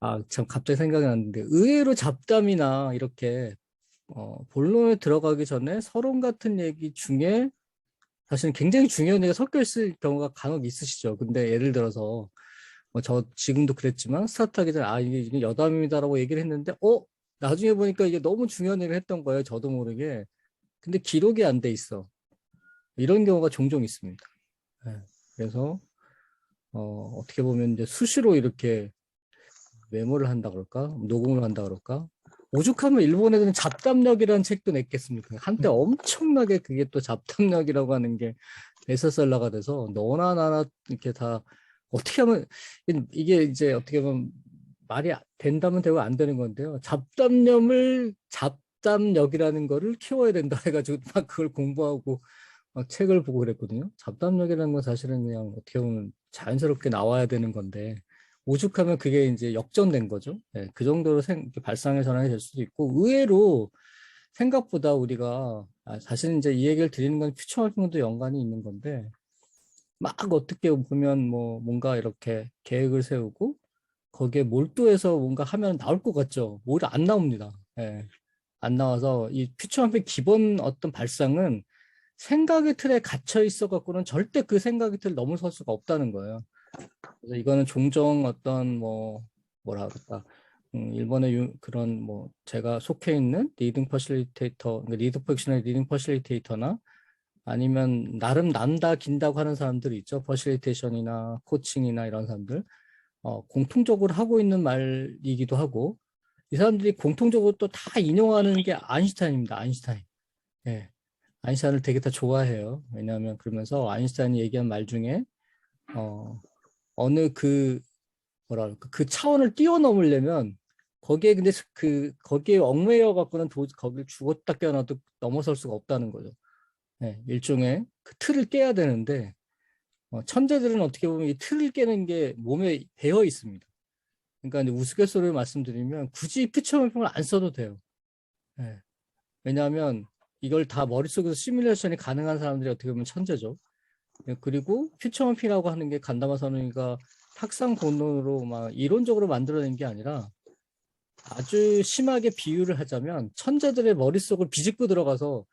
아, 참 갑자기 생각이 났는데 의외로 잡담이나 이렇게 본론에 들어가기 전에 서론 같은 얘기 중에 사실은 굉장히 중요한 얘기가 섞여 있을 경우가 간혹 있으시죠. 근데 예를 들어서 저 지금도 그랬지만 스타트 하기 전에 이게 여담입니다라고 얘기를 했는데 나중에 보니까 이게 너무 중요한 얘기를 했던 거예요. 저도 모르게. 근데 기록이 안 돼 있어. 이런 경우가 종종 있습니다. 예. 그래서 어떻게 보면 이제 수시로 이렇게 메모를 한다 그럴까? 녹음을 한다 그럴까? 오죽하면 일본 애들은 잡담력이라는 책도 냈겠습니까? 한때 엄청나게 그게 또 잡담력이라고 하는 게 베스트셀러가 돼서 너나 나나 이렇게 다 어떻게 하면 이게 이제 어떻게 보면 말이 된다면 되고 안 되는 건데요. 잡담력이라는 거를 키워야 된다 해가지고 막 그걸 공부하고 막 책을 보고 그랬거든요. 잡담력이라는 건 사실은 그냥 어떻게 보면 자연스럽게 나와야 되는 건데 오죽하면 그게 이제 역전된 거죠. 예, 그 정도로 발상의 전환이 될 수도 있고 의외로 생각보다 우리가 사실 이제 이 얘기를 드리는 건 퓨처마핑도 연관이 있는 건데 막 어떻게 보면 뭐 뭔가 이렇게 계획을 세우고 거기에 몰두해서 뭔가 하면 나올 것 같죠. 오히려 안 나옵니다. 예, 안 나와서 이 퓨처마핑 기본 어떤 발상은 생각의 틀에 갇혀 있어 갖고는 절대 그 생각의 틀을 넘어설 수가 없다는 거예요. 그래서 이거는 종종 어떤 뭐라 그럴까 일본의 그런 뭐 제가 속해 있는 리딩 퍼실리테이터, 리드 포지션의 리딩 퍼실리테이터나 아니면 나름 난다 긴다고 하는 사람들이 있죠. 퍼실리테이션이나 코칭이나 이런 사람들 공통적으로 하고 있는 말이기도 하고 이 사람들이 공통적으로 또 다 인용하는 게 아인슈타인입니다. 아인슈타인. 예. 아인슈타인을 되게 다 좋아해요. 왜냐하면 그러면서 아인슈타인이 얘기한 말 중에 어, 어느 뭐라 그럴까 그 차원을 뛰어넘으려면 거기에 근데 거기에 얽매여 갖고는 거길 죽었다 깨어나도 넘어설 수가 없다는 거죠. 네, 일종의 그 틀을 깨야 되는데 천재들은 어떻게 보면 이 틀을 깨는 게 몸에 배어 있습니다. 그러니까 이제 우스갯소리를 말씀드리면 굳이 퓨처마핑을 안 써도 돼요. 네, 왜냐하면 이걸 다 머릿속에서 시뮬레이션이 가능한 사람들이 어떻게 보면 천재죠. 네, 그리고 퓨처마핑이라고 하는 게 간다마 선언이가 탁상 본론으로 막 이론적으로 만들어낸 게 아니라 아주 심하게 비유를 하자면 천재들의 머릿속을 비집고 들어가서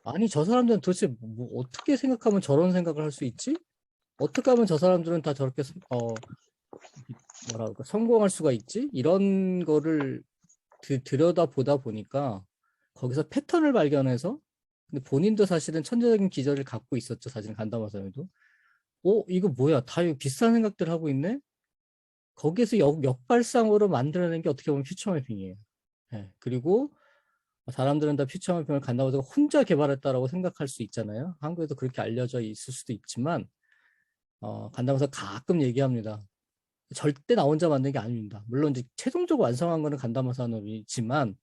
아니 저 사람들은 도대체 어떻게 생각하면 저런 생각을 할 수 있지? 어떻게 하면 저 사람들은 다 저렇게 뭐라 그럴까 성공할 수가 있지? 이런 거를 들여다보다 보니까 거기서 패턴을 발견해서 근데 본인도 사실은 천재적인 기저를 갖고 있었죠. 사실 간다마선에도 이거 뭐야 다 이거 비슷한 생각들 하고 있네? 거기에서 역발상으로 만들어낸 게 어떻게 보면 퓨처매핑이에요. 예, 그리고 사람들은 다 퓨처마핑을 간다고 해서 혼자 개발했다라고 생각할 수 있잖아요. 한국에도 그렇게 알려져 있을 수도 있지만 간다면서 가끔 얘기합니다. 절대 나 혼자 만든 게 아닙니다. 물론 이제 최종적으로 완성한 거는 간다마 산업이지만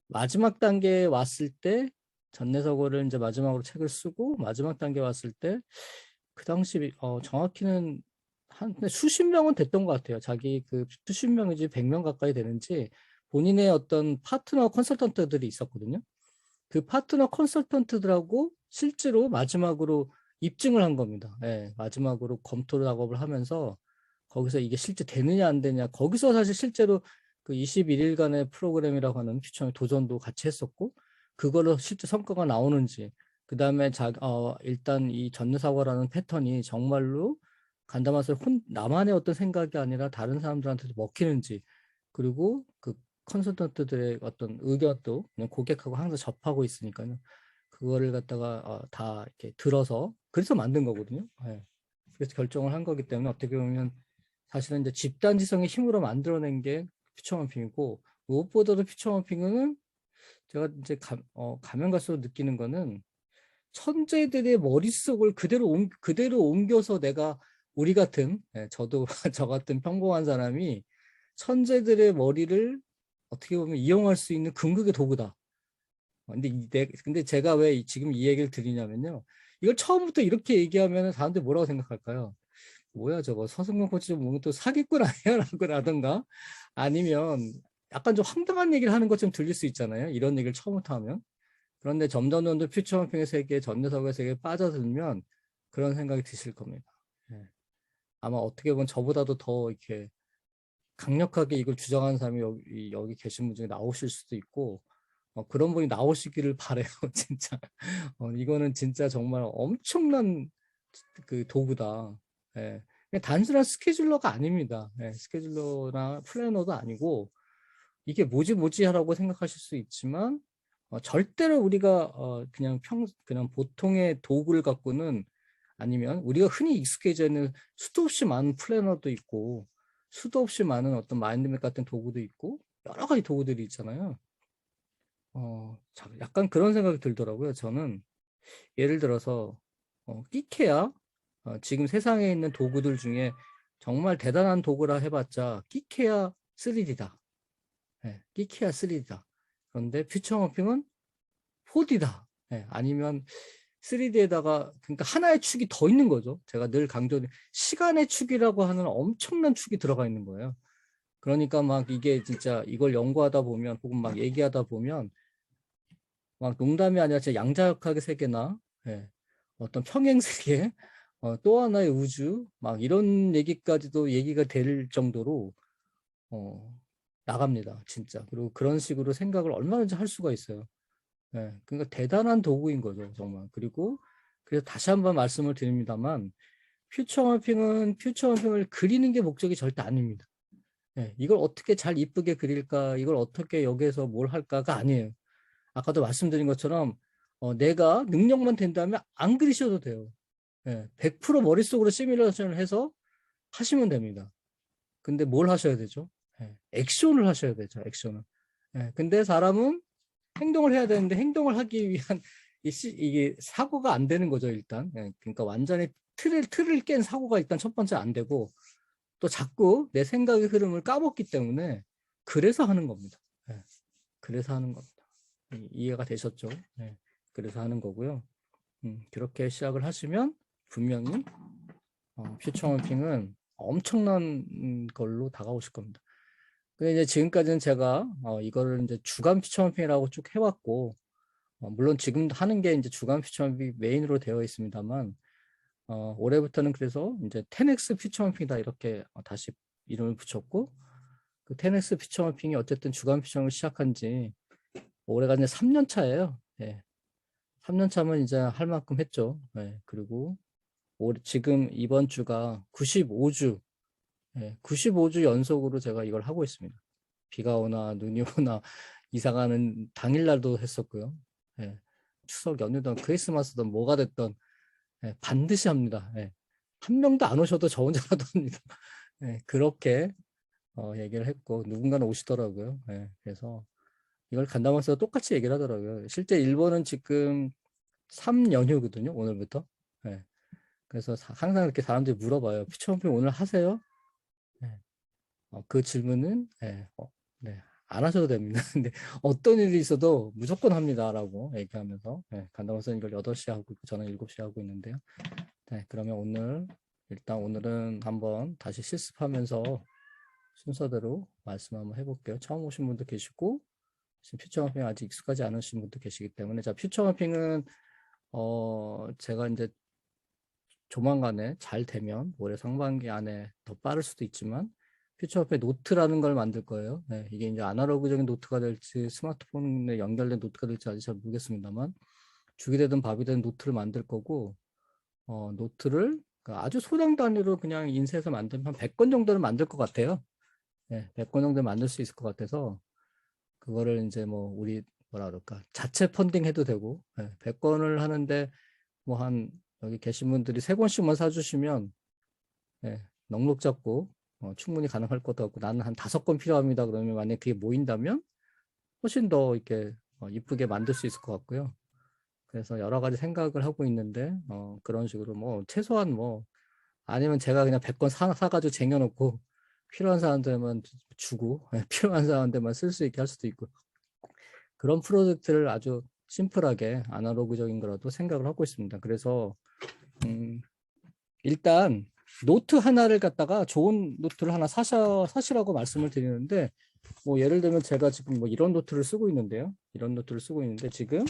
마지막 단계에 왔을 때 전내서고를 이제 마지막으로 책을 쓰고 마지막 단계에 왔을 때 그 당시 정확히는 한 수십 명은 됐던 것 같아요. 자기 그 수십 명이지 100명 가까이 되는지 본인의 어떤 파트너 컨설턴트들이 있었거든요. 그 파트너 컨설턴트들하고 실제로 마지막으로 입증을 한 겁니다. 예, 마지막으로 검토 작업을 하면서 거기서 이게 실제 되느냐 안 되냐 거기서 사실 실제로 그 21일간의 프로그램이라고 하는 퓨처의 도전도 같이 했었고 그걸로 실제 성과가 나오는지 그다음에 일단 이 전자사고라는 패턴이 정말로 간다맛을 나만의 어떤 생각이 아니라 다른 사람들한테도 먹히는지 그리고 그 컨설턴트들의 어떤 의견도 그냥 고객하고 항상 접하고 있으니까요. 그거를 갖다가 다 이렇게 들어서 그래서 만든 거거든요. 예. 그래서 결정을 한 거기 때문에 어떻게 보면 사실은 이제 집단지성의 힘으로 만들어낸 게 퓨처마핑이고 무엇보다도 퓨처마핑은 제가 이제 가면 갈수록 느끼는 거는 천재들의 머릿속을 그대로 옮겨서 내가 우리 같은 저도 저 같은 평범한 사람이 천재들의 머리를 어떻게 보면 이용할 수 있는 궁극의 도구다. 근데 제가 왜 지금 이 얘기를 드리냐면요. 이걸 처음부터 이렇게 얘기하면 사람들이 뭐라고 생각할까요? 뭐야 저거 서승용 코치 좀 보면 또 사기꾼 아니야? 라든가 아니면 약간 좀 황당한 얘기를 하는 것처럼 들릴 수 있잖아요. 이런 얘기를 처음부터 하면. 그런데 점점점점 퓨처마핑의 세계, 전자사고의 세계에 빠져들면 그런 생각이 드실 겁니다. 예. 아마 어떻게 보면 저보다도 더 이렇게 강력하게 이걸 주장하는 사람이 여기 계신 분 중에 나오실 수도 있고 그런 분이 나오시기를 바래요. 진짜 이거는 진짜 정말 엄청난 그 도구다. 예. 그냥 단순한 스케줄러가 아닙니다. 예. 스케줄러나 플래너도 아니고 이게 뭐지 하라고 생각하실 수 있지만 절대로 우리가 그냥 보통의 도구를 갖고는 아니면 우리가 흔히 익숙해져 있는 수도 없이 많은 플래너도 있고 수도 없이 많은 어떤 마인드맵 같은 도구도 있고 여러 가지 도구들이 있잖아요. 약간 그런 생각이 들더라고요. 저는 예를 들어서 끼케야 지금 세상에 있는 도구들 중에 정말 대단한 도구라 해봤자 끼케야 3D다. 네, 끼케야 3D다. 그런데 퓨처 머핑은 4D다. 네, 아니면 3D에다가 그러니까 하나의 축이 더 있는 거죠. 제가 늘 강조드린 시간의 축이라고 하는 엄청난 축이 들어가 있는 거예요. 그러니까 막 이게 진짜 이걸 연구하다 보면 혹은 막 얘기하다 보면 막 농담이 아니라 진짜 양자역학의 세계나 예, 어떤 평행 세계 또 하나의 우주 막 이런 얘기까지도 얘기가 될 정도로 나갑니다. 진짜. 그리고 그런 식으로 생각을 얼마든지 할 수가 있어요. 예, 그러니까 대단한 도구인 거죠, 정말. 그리고 그래서 다시 한번 말씀을 드립니다만 퓨처마핑을 그리는 게 목적이 절대 아닙니다. 예, 이걸 어떻게 잘 이쁘게 그릴까, 이걸 어떻게 여기에서 뭘 할까가 아니에요. 아까도 말씀드린 것처럼 내가 능력만 된다면 안 그리셔도 돼요. 예, 100% 머릿속으로 시뮬레이션을 해서 하시면 됩니다. 근데 뭘 하셔야 되죠? 예, 액션을 하셔야 되죠, 액션을. 예, 근데 사람은 행동을 해야 되는데 행동을 하기 위한 이게 사고가 안 되는 거죠, 일단. 예, 그러니까 완전히 틀을 깬 사고가 일단 첫 번째 안 되고 또 자꾸 내 생각의 흐름을 까먹기 때문에 그래서 하는 겁니다. 예, 그래서 하는 겁니다. 이해가 되셨죠? 네. 그래서 하는 거고요. 그렇게 시작을 하시면 분명히 퓨처머핑은 엄청난 걸로 다가오실 겁니다. 근데 이제 지금까지는 제가 이거를 이제 주간 퓨처머핑이라고 쭉 해왔고 물론 지금 하는 게 이제 주간 퓨처머핑 메인으로 되어 있습니다만 올해부터는 그래서 이제 10X 퓨처머핑이다 이렇게 다시 이름을 붙였고 그 10X 퓨처머핑이 어쨌든 주간 퓨처머핑을 시작한 지 올해가 이제 3년 차예요. 예. 3년 차면 이제 할 만큼 했죠. 예. 그리고 지금 이번 주가 95주, 예. 95주 연속으로 제가 이걸 하고 있습니다. 비가 오나 눈이 오나 이사 가는 당일날도 했었고요. 예. 추석 연휴든 크리스마스든 뭐가 됐든 예. 반드시 합니다. 예. 한 명도 안 오셔도 저 혼자라도 합니다. 예. 그렇게 얘기를 했고 누군가는 오시더라고요. 예. 그래서 이걸 간담회에서 똑같이 얘기를 하더라고요. 실제 일본은 지금 3연휴거든요, 오늘부터. 네. 그래서 항상 이렇게 사람들이 물어봐요. 피처홈핑 오늘 하세요? 네. 그 질문은 네, 안 하셔도 됩니다. 근데 어떤 일이 있어도 무조건 합니다라고 얘기하면서 간담회에서 이걸 8시에 하고 있고 저는 7시에 하고 있는데요. 네, 그러면 일단 오늘은 한번 다시 실습하면서 순서대로 말씀 한번 해볼게요. 처음 오신 분도 계시고 지금 퓨처마핑 아직 익숙하지 않으신 분도 계시기 때문에 자 퓨처마핑은 제가 이제 조만간에 잘 되면 올해 상반기 안에 더 빠를 수도 있지만 퓨처마핑 노트라는 걸 만들 거예요. 네, 이게 이제 아날로그적인 노트가 될지 스마트폰에 연결된 노트가 될지 아직 잘 모르겠습니다만 죽이 되든 밥이 되든 노트를 만들 거고 노트를 아주 소량 단위로 그냥 인쇄해서 만들면 한 100권 정도는 만들 것 같아요. 네, 100권 정도 만들 수 있을 것 같아서 그거를 이제 뭐 우리 뭐라 그럴까 자체 펀딩 해도 되고 100권을 하는데 뭐 한 여기 계신 분들이 3권씩만 사주시면 넉넉 잡고 충분히 가능할 것 같고 나는 한 5권 필요합니다. 그러면 만약에 그게 모인다면 훨씬 더 이렇게 이쁘게 만들 수 있을 것 같고요. 그래서 여러 가지 생각을 하고 있는데 그런 식으로 뭐 최소한 뭐 아니면 제가 그냥 100권 사가지고 쟁여놓고 필요한 사람들만 주고 필요한 사람들만 쓸 수 있게 할 수도 있고 그런 프로젝트를 아주 심플하게 아날로그적인 거라도 생각을 하고 있습니다. 그래서 일단 노트 하나를 갖다가 좋은 노트를 하나 사시라고 말씀을 드리는데 뭐 예를 들면 제가 지금 뭐 이런 노트를 쓰고 있는데요. 이런 노트를 쓰고 있는데 지금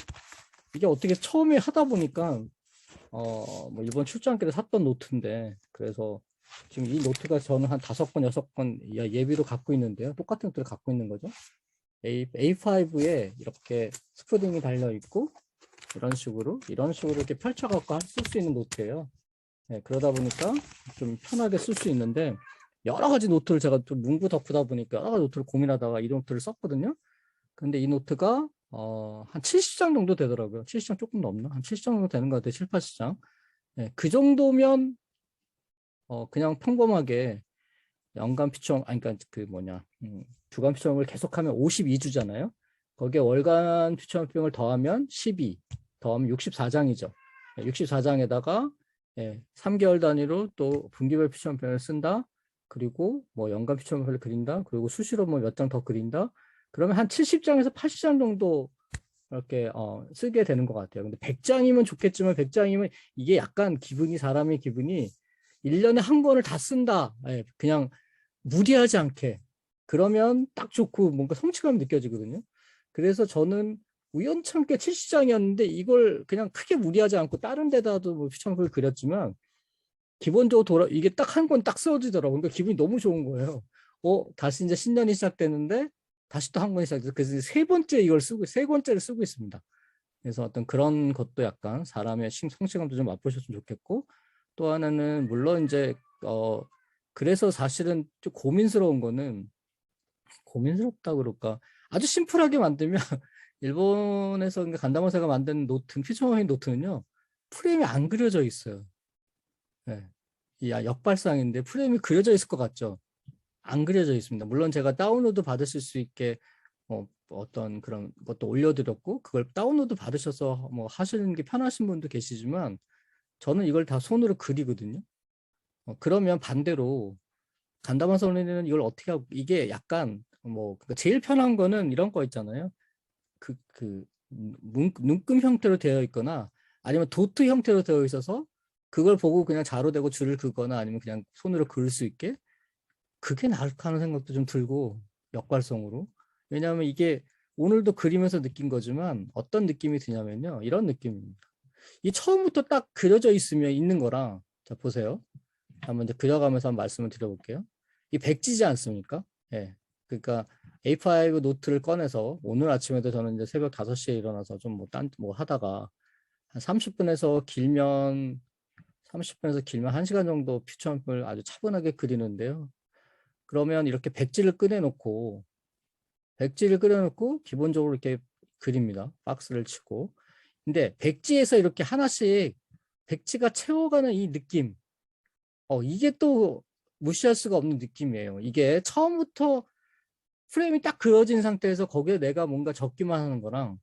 이게 어떻게 처음에 하다 보니까 뭐 이번 출장길에 샀던 노트인데 그래서 지금 이 노트가 저는 한 5권, 6권 예비로 갖고 있는데요. 똑같은 노트를 갖고 있는 거죠. A5에 이렇게 스프링이 달려 있고 이런 식으로 이렇게 펼쳐갖고 쓸 수 있는 노트예요. 네, 그러다 보니까 좀 편하게 쓸 수 있는데 여러 가지 노트를 제가 좀 문구 덕후다 보니까 여러 가지 노트를 고민하다가 이 노트를 썼거든요. 근데 이 노트가 한 70장 정도 되더라고요. 70장 조금 넘나? 한 70장 정도 되는 것 같아요. 7, 80장. 네, 그 정도면 그냥 평범하게 연간 피처, 아니 그러니까 그 뭐냐 주간 피처를 계속하면 52주잖아요. 거기에 월간 피처병을 더하면 12, 더하면 64장이죠. 64장에다가 3개월 단위로 또 분기별 피처병을 쓴다. 그리고 뭐 연간 피처병을 그린다. 그리고 수시로 뭐 몇 장 더 그린다. 그러면 한 70장에서 80장 정도 이렇게 쓰게 되는 것 같아요. 근데 100장이면 좋겠지만 100장이면 이게 약간 사람의 기분이 1년에 한 권을 다 쓴다. 그냥 무리하지 않게. 그러면 딱 좋고 뭔가 성취감이 느껴지거든요. 그래서 저는 우연찮게 70장이었는데 이걸 그냥 크게 무리하지 않고 다른 데다도 뭐 피처를 그렸지만 기본적으로 이게 딱 한 권 딱 써지더라고요. 그러니까 기분이 너무 좋은 거예요. 다시 이제 신년이 시작되는데 다시 또 한 권이 시작돼서 그래서 세 번째를 쓰고 있습니다. 그래서 어떤 그런 것도 약간 사람의 성취감도 좀 맛보셨으면 좋겠고 또 하나는 물론 이제 그래서 사실은 좀 고민스러운 거는 고민스럽다 그럴까 아주 심플하게 만들면 일본에서 간다마사가 만든 노트 피처머인 노트는요 프레임이 안 그려져 있어요. 네. 역발상인데 프레임이 그려져 있을 것 같죠? 안 그려져 있습니다. 물론 제가 다운로드 받으실 수 있게 어떤 그런 것도 올려드렸고 그걸 다운로드 받으셔서 뭐 하시는 게 편하신 분도 계시지만 저는 이걸 다 손으로 그리거든요. 그러면 반대로 간다만 선생님은 이걸 어떻게 하고 이게 약간 뭐 그러니까 제일 편한 거는 이런 거 있잖아요. 눈금 형태로 되어 있거나 아니면 도트 형태로 되어 있어서 그걸 보고 그냥 자로 대고 줄을 긋거나 아니면 그냥 손으로 그을 수 있게 그게 나을까 하는 생각도 좀 들고 역발성으로 왜냐하면 이게 오늘도 그리면서 느낀 거지만 어떤 느낌이 드냐면요 이런 느낌입니다. 이 처음부터 딱 그려져 있는 거랑 자 보세요. 한번 이제 그려가면서 한번 말씀을 드려볼게요. 이 백지지 않습니까? 예. 그러니까 A5 노트를 꺼내서 오늘 아침에도 저는 이제 새벽 5시에 일어나서 좀 뭐 하다가 한 30분에서 길면 1시간 정도 퓨처를 아주 차분하게 그리는데요. 그러면 이렇게 백지를 끓여놓고 기본적으로 이렇게 그립니다. 박스를 치고. 근데 백지에서 이렇게 하나씩 백지가 채워가는 이 느낌. 이게 또 무시할 수가 없는 느낌이에요. 이게 처음부터 프레임이 딱 그려진 상태에서 거기에 내가 뭔가 적기만 하는 거랑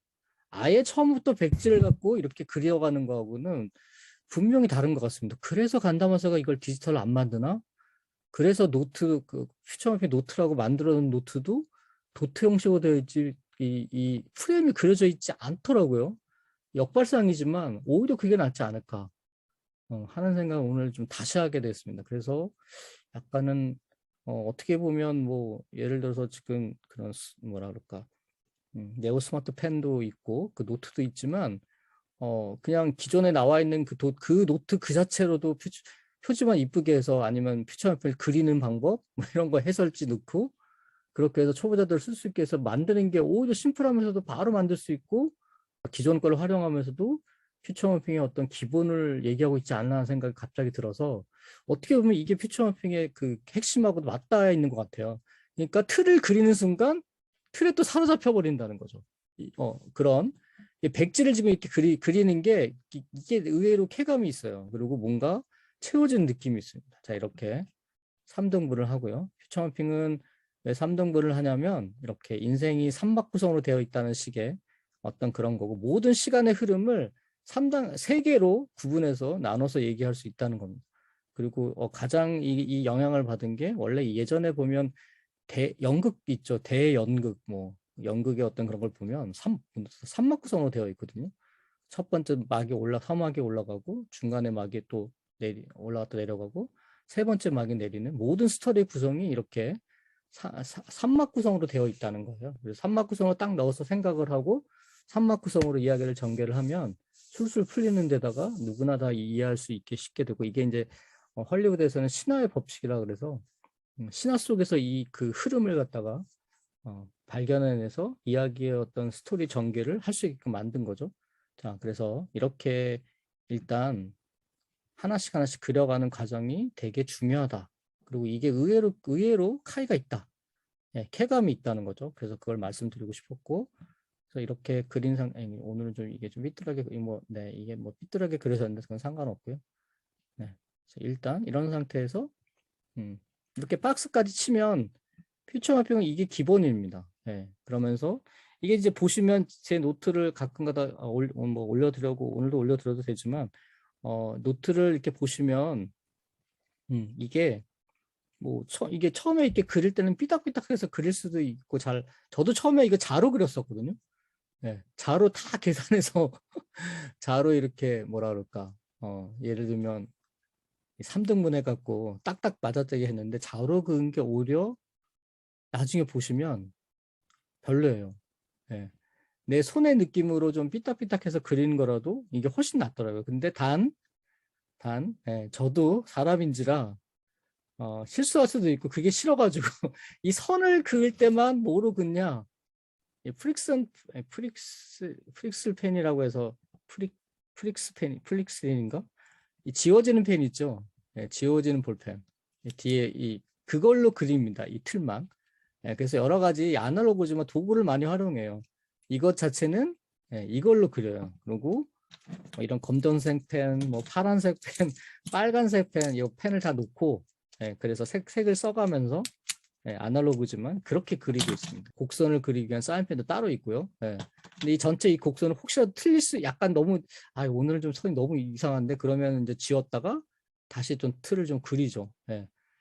아예 처음부터 백지를 갖고 이렇게 그려가는 거하고는 분명히 다른 것 같습니다. 그래서 간다마사가 이걸 디지털로 안 만드나? 그래서 퓨처마핑 노트라고 만들어 놓은 노트도 도트 형식으로 되어 있지, 이 프레임이 그려져 있지 않더라고요. 역발상이지만 오히려 그게 낫지 않을까 하는 생각을 오늘 좀 다시 하게 됐습니다. 그래서 약간은 어떻게 보면 뭐 예를 들어서 지금 그런 뭐라 그럴까 네오 스마트 펜도 있고 그 노트도 있지만 그냥 기존에 나와 있는 그 노트 그 자체로도 표지만 이쁘게 해서 아니면 퓨처맵을 그리는 방법 뭐 이런 거 해설지 넣고 그렇게 해서 초보자들 쓸 수 있게 해서 만드는 게 오히려 심플하면서도 바로 만들 수 있고 기존 걸 활용하면서도 퓨처맵핑의 어떤 기본을 얘기하고 있지 않나 하는 생각이 갑자기 들어서 어떻게 보면 이게 퓨처맵핑의 그 핵심하고도 맞닿아 있는 것 같아요. 그러니까 틀을 그리는 순간 틀에 또 사로잡혀 버린다는 거죠. 그런 백지를 지금 이렇게 그리는 게 이게 의외로 쾌감이 있어요. 그리고 뭔가 채워진 느낌이 있습니다. 자, 이렇게 3등분을 하고요. 퓨처마핑은 왜 3등분을 하냐면 이렇게 인생이 3막 구성으로 되어 있다는 식의 어떤 그런 거고 모든 시간의 흐름을 3개로 구분해서 나눠서 얘기할 수 있다는 겁니다. 그리고 가장 이 영향을 받은 게 원래 예전에 보면 연극 있죠. 대연극 뭐 연극의 어떤 그런 걸 보면 3막 구성으로 되어 있거든요. 첫 번째 서막이 올라가고 중간에 막이 또 올라갔다 내려가고 세 번째 막이 내리는 모든 스토리 구성이 이렇게 3막 구성으로 되어 있다는 거예요. 그래서 3막 구성을 딱 넣어서 생각을 하고 3막 구성으로 이야기를 전개를 하면 술술 풀리는 데다가 누구나 다 이해할 수 있게 쉽게 되고 이게 이제 헐리우드에서는 신화의 법칙이라 그래서 신화 속에서 이 그 흐름을 갖다가 발견해내서 이야기의 어떤 스토리 전개를 할 수 있게끔 만든 거죠. 자, 그래서 이렇게 일단 하나씩 하나씩 그려가는 과정이 되게 중요하다. 그리고 이게 의외로 카이가 있다. 예, 쾌감이 있다는 거죠. 그래서 그걸 말씀드리고 싶었고, 그래서 이렇게 그린 오늘은 좀 이게 좀 삐뚤하게 네, 이게 뭐 삐뚤하게 그려졌는데 그건 상관없고요. 네, 일단 이런 상태에서 이렇게 박스까지 치면 퓨처 마핑은 이게 기본입니다. 네, 그러면서 이게 이제 보시면 제 노트를 가끔가다 뭐 올려드려고 오늘도 올려드려도 되지만 노트를 이렇게 보시면 이게 뭐 이게 처음에 이렇게 그릴 때는 삐딱삐딱해서 그릴 수도 있고 저도 처음에 이거 자로 그렸었거든요. 네, 자로 다 계산해서 자로 이렇게 뭐라 그럴까 예를 들면 3등분 해갖고 딱딱 맞아뜨게 했는데 자로 그은 게 오히려 나중에 보시면 별로예요. 네. 내 손의 느낌으로 좀 삐딱삐딱해서 그리는 거라도 이게 훨씬 낫더라고요. 근데 저도 사람인지라 실수할 수도 있고 그게 싫어가지고 이 선을 그을 때만 뭐로 긋냐 프릭슬 펜이라고 해서 프릭스 펜인가? 이 지워지는 펜 있죠. 네, 지워지는 볼펜 뒤에 그걸로 그립니다. 이 틀만. 네, 그래서 여러 가지 아날로그지만 도구를 많이 활용해요. 이것 자체는 이걸로 그려요. 그리고 이런 검정색 펜, 뭐 파란색 펜, 빨간색 펜, 이 펜을 다 놓고 그래서 색을 써가면서 아날로그지만 그렇게 그리고 있습니다. 곡선을 그리기 위한 사인펜도 따로 있고요. 근데 이 전체 이 곡선을 혹시라도 틀릴 수 약간 너무 오늘 좀 선이 너무 이상한데 그러면 이제 지웠다가 다시 좀 틀을 좀 그리죠.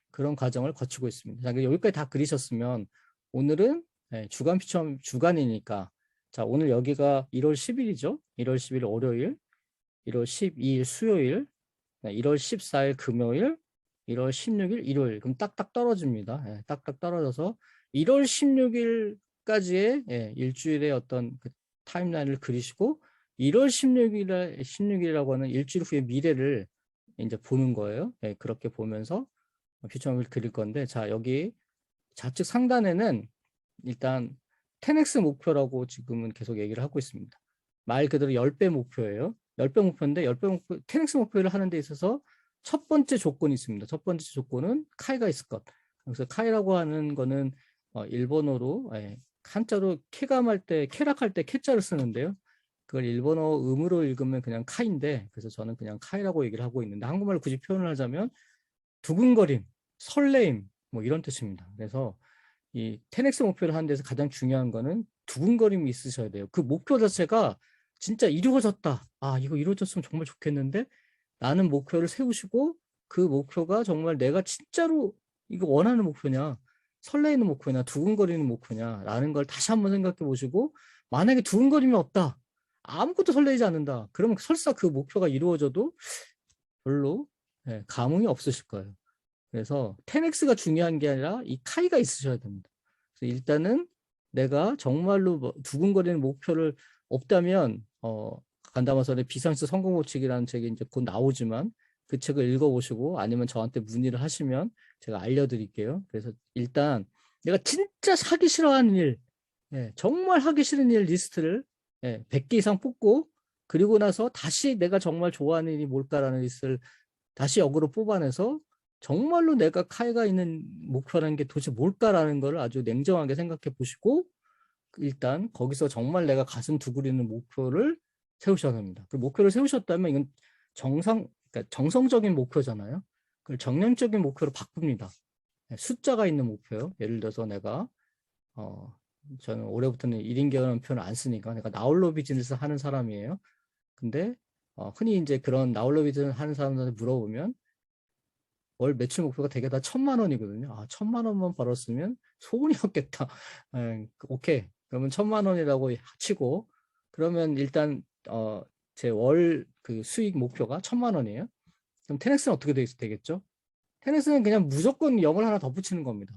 그런 과정을 거치고 있습니다. 자, 여기까지 다 그리셨으면 오늘은 주간 피처 주간이니까 자, 오늘 여기가 1월 10일이죠. 1월 10일 월요일, 1월 12일 수요일, 1월 14일 금요일, 1월 16일 일요일. 그럼 딱딱 떨어집니다. 딱딱 떨어져서 1월 16일까지의 일주일의 어떤 그 타임라인을 그리시고 1월 16일이라고 하는 일주일 후의 미래를 이제 보는 거예요. 그렇게 보면서 퓨처맵을 그릴 건데 자, 여기 좌측 상단에는 일단 10x 목표라고 지금은 계속 얘기를 하고 있습니다. 말 그대로 10배 목표예요. 10배 목표인데 10배 목표, 10x 목표를 하는 데 있어서 첫 번째 조건이 있습니다. 첫 번째 조건은 카이가 있을 것. 그래서 카이라고 하는 거는 일본어로 한자로 쾌락할 때 캐자를 쓰는데요. 그걸 일본어 음으로 읽으면 그냥 카인데 그래서 저는 그냥 카이라고 얘기를 하고 있는데 한국말로 굳이 표현을 하자면 두근거림, 설레임 뭐 이런 뜻입니다. 그래서 이 10x 목표를 하는 데서 가장 중요한 거는 두근거림이 있으셔야 돼요. 그 목표 자체가 진짜 이루어졌다. 이거 이루어졌으면 정말 좋겠는데 라는 목표를 세우시고 그 목표가 정말 내가 진짜로 이거 원하는 목표냐, 설레이는 목표냐, 두근거리는 목표냐 라는 걸 다시 한번 생각해 보시고 만약에 두근거림이 없다. 아무것도 설레지 않는다. 그러면 설사 그 목표가 이루어져도 별로 감흥이 없으실 거예요. 그래서 10x가 중요한 게 아니라 이 카이가 있으셔야 됩니다. 그래서 일단은 내가 정말로 두근거리는 목표를 없다면 간다마선의 비상시 성공 법칙이라는 책이 이제 곧 나오지만 그 책을 읽어보시고 아니면 저한테 문의를 하시면 제가 알려드릴게요. 그래서 일단 내가 진짜 하기 싫어하는 일, 정말 하기 싫은 일 리스트를 100개 이상 뽑고 그리고 나서 다시 내가 정말 좋아하는 일이 뭘까라는 리스트를 다시 역으로 뽑아내서 정말로 내가 카이가 있는 목표라는 게 도대체 뭘까라는 걸 아주 냉정하게 생각해 보시고 일단 거기서 정말 내가 가슴 두드리는 목표를 세우셔야 합니다. 그 목표를 세우셨다면 이건 그러니까 정성적인 목표잖아요. 그걸 정량적인 목표로 바꿉니다. 숫자가 있는 목표요. 예를 들어서 내가 저는 올해부터는 1인 개헌 표현을 안 쓰니까 내가 나홀로 비즈니스 하는 사람이에요. 근데 흔히 이제 그런 나홀로 비즈니스 하는 사람들한테 물어보면 월 매출 목표가 대개 다 1,000만 원이거든요. 1,000만 원만 벌었으면 소원이었겠다. 오케이. 그러면 1,000만 원이라고 치고 그러면 일단 제 월 그 수익 목표가 1,000만 원이에요. 그럼 테넥스는 어떻게 되겠죠? 테넥스는 그냥 무조건 0을 하나 덧붙이는 겁니다.